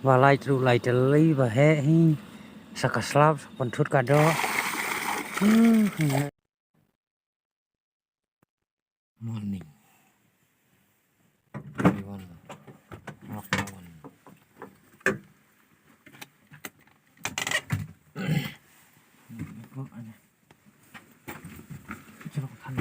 và lại trở lý và hệ hi saka slab còn chút cả đó morning everyone rock on coba kan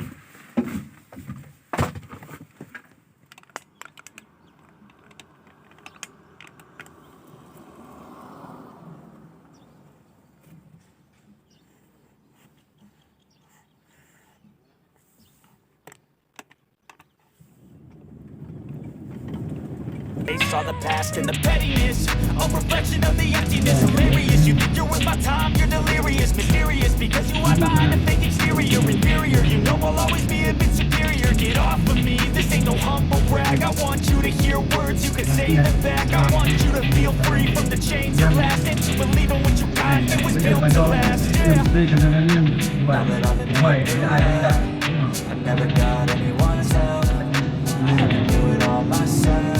Saw the past and the pettiness, a reflection of the emptiness. Hilarious, you think you're worth my time, you're delirious. Mysterious, because you hide behind a fake exterior. Inferior, you know I'll always be a bit superior. Get off of me, this ain't no humble brag. I want you to hear words, you can say them back. I want you to feel free from the chains of last, and to believe in what you got, it was built to last. Yeah. Now that I've been I never got anyone's help, I had to do it all myself.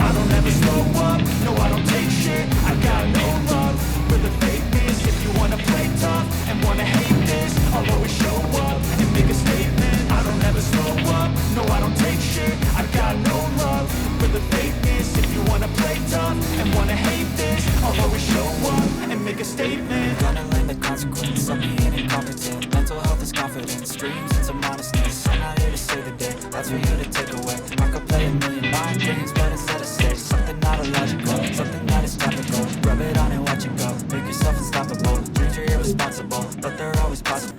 I don't ever slow up, no I don't take shit. I got no love for the fakeness. If you wanna play tough and wanna hate this, I'll always show up and make a statement. I don't ever slow up, no I don't take shit. I got no love for the fakeness. If you wanna play tough and wanna hate this, I'll always show up and make a statement. Gonna learn the consequence of being incompetent. Mental health is confidence, dreams into modestness. I'm not here to save the day, that's for you to take away. I could play a million mind games, but instead of say something not illogical, something that is topical. Rub it on and watch it go, make yourself unstoppable. Dreams are irresponsible, but they're always possible.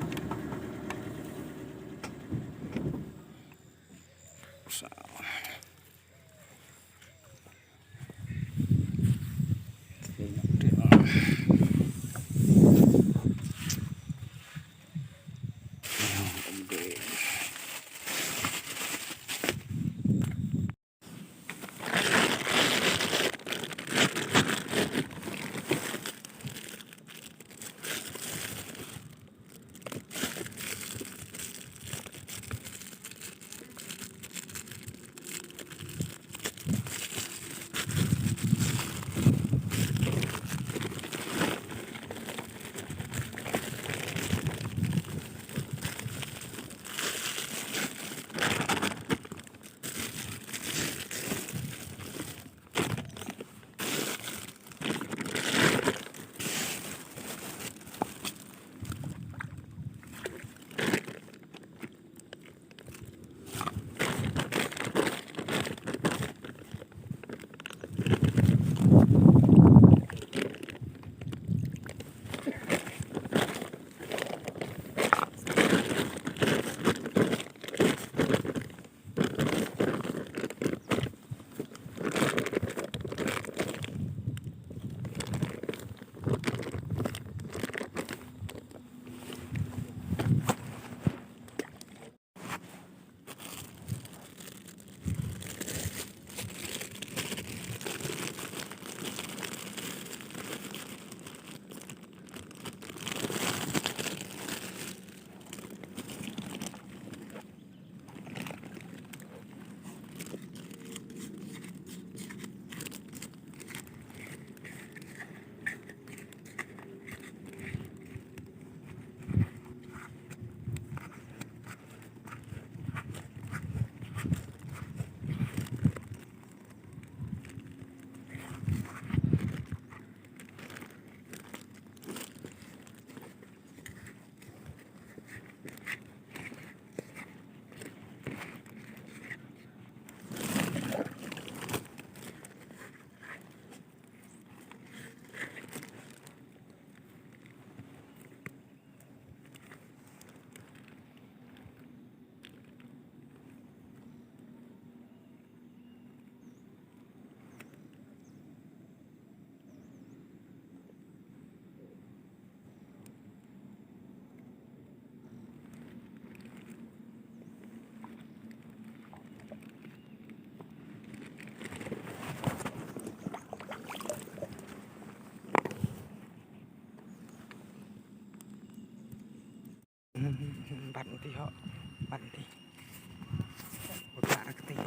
bạn thì họ bạn thì một lạ cái tình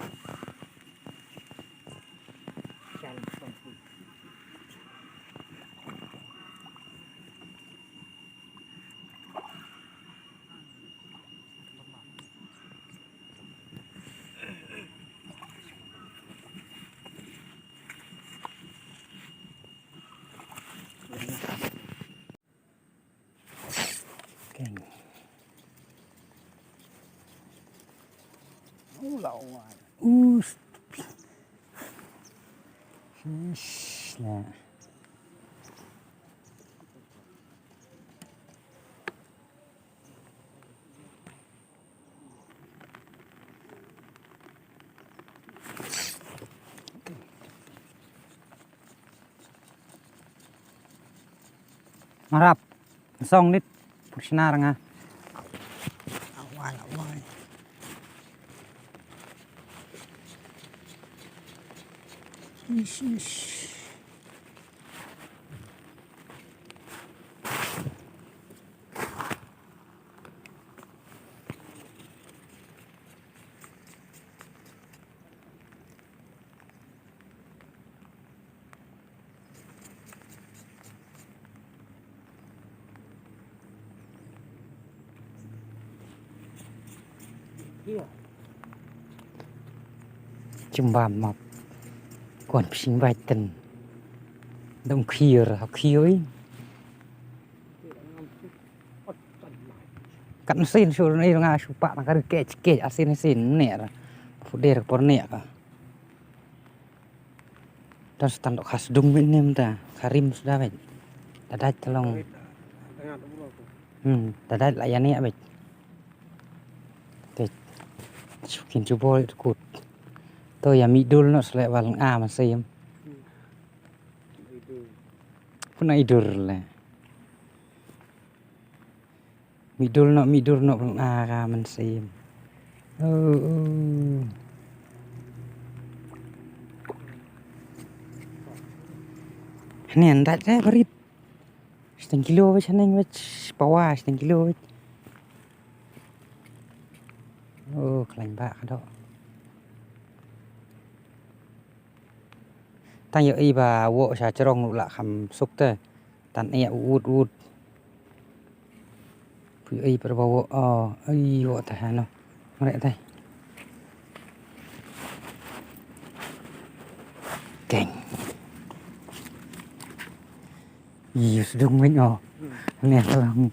Nah. Marap, song nít, pusna ranga. Awal. Ish. Chùm mọc còn sinh vài tần đông khìa rồi học khìa cắn xin sur này nga su pak nak kece asin nè ra fuder por nè ka dan stand khas dung min nem ta karim sudah bet dadat tolong dadat layani bet te sukin jubol kut tôi ya midul no selek walang mà xem pun idur le midul no walang ka man xem ini andat saya berit setengah kilo wes neng wes pawa setengah kilo wes kelain bak kado tang yo iba wo sa cerong lula kham suk te tan e ud pu ai per wo ai wo ta no rek tai keng sedung mình nè tolong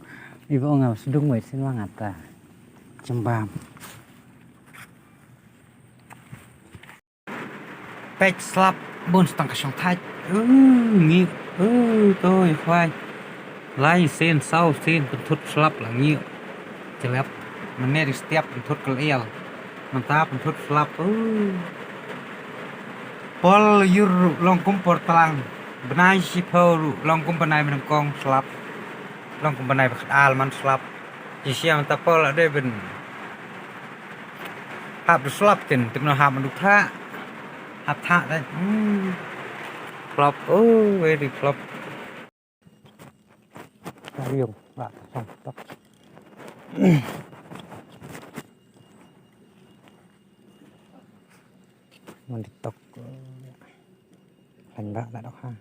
ibu ngau sedung mình xin wangat ta Jembam pech slap 4,5 thách nghiêng tôi khoai lai sen sau sen thut slap là nghiêng chẹp mình nghe đi step thut cái eo mình ta thut slap pol yur long kumpor talang benai siparu long kumpanai benang kong slap long kumpanai al man slap di siang ta pol ada ben hab slap tin nó hab man tha hab tha đây flop very flop riêng bạn xong tóc mình tóc thành bạn đã đọc ha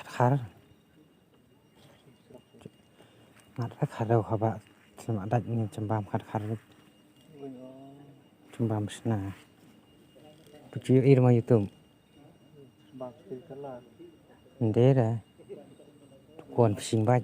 khá ngắt khá đâu hả bạn sama ada ini Jembam khar Jembam sena puji irma YouTube ndé ra còn sinh bạch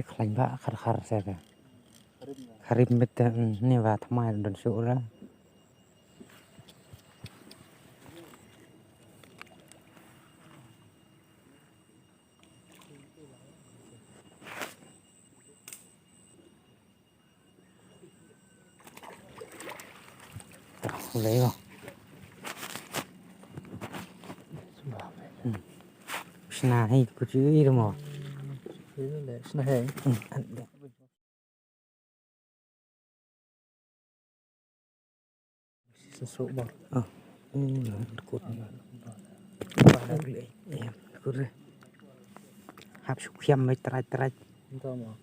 khlain ba khar saya ka kharim bet ni wa thamai don su ra lấy vào sna hay có chữ gì đâu mà sna hay số bọc cột cột hấp sụp khiêm mấy trai Entah mau.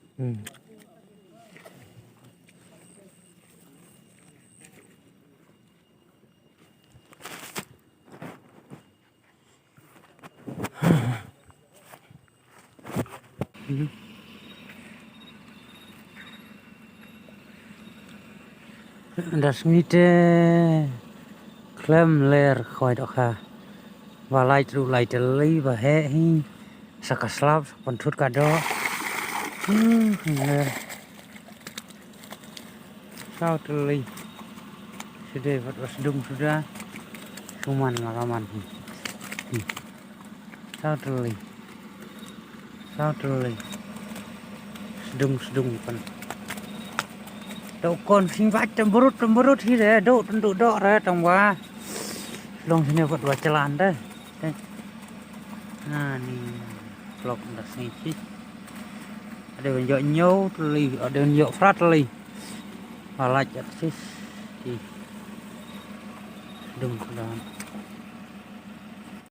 Das ngite klem ler khoi đó kha và lại trụ lại trở lấy và hệ hi saka slap còn chút cả đó ler sao trở lấy sudah vật sedung sudah cuman laraman sao trở lấy sedung kan đậu con sinh vách temburut hi deh đậu tentu đọ ra trong quá long sini buat baca lantai nah nih blok udah sini ada yang nyau teli ada yang nyau frat teli malah jatuh sih sedung sudah